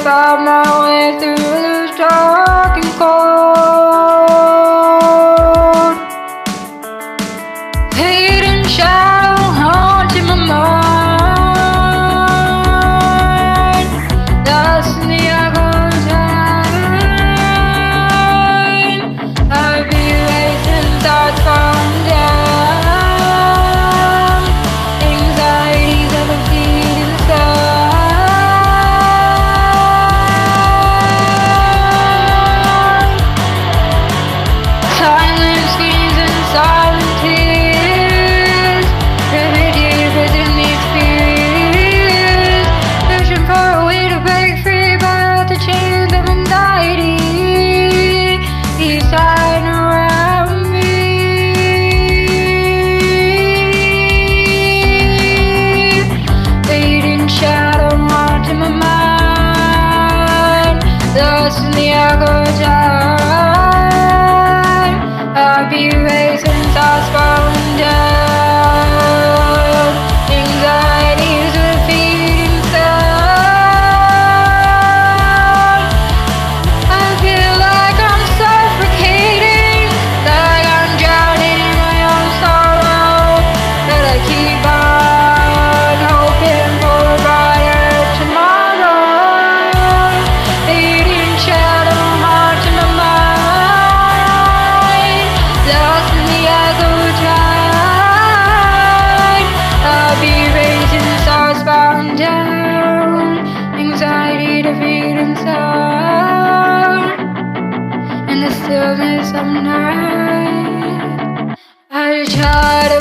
find my way through this dark and cold. Hidden shadow haunting my mind. Lost in the echo time. I'd be racing thoughts falling down. Anxieties of a feet inside. Silent screams and silent tears. Riveted deep within these fears. Searching for a way to break free, but the chains of anxiety keep tied around me. Fading shadow haunting my mind. Lost in the echo time. I'll be racing thoughts falling down. Anxieties with feet inside. I feel like I'm suffocating, like I'm drowning in my own sorrow. But I keep on hoping for a brighter tomorrow. Fading shadow haunting my mind. Lost in the echo tide. I'll be raising stars falling down. Anxiety to feed inside. In the stillness of night, I try to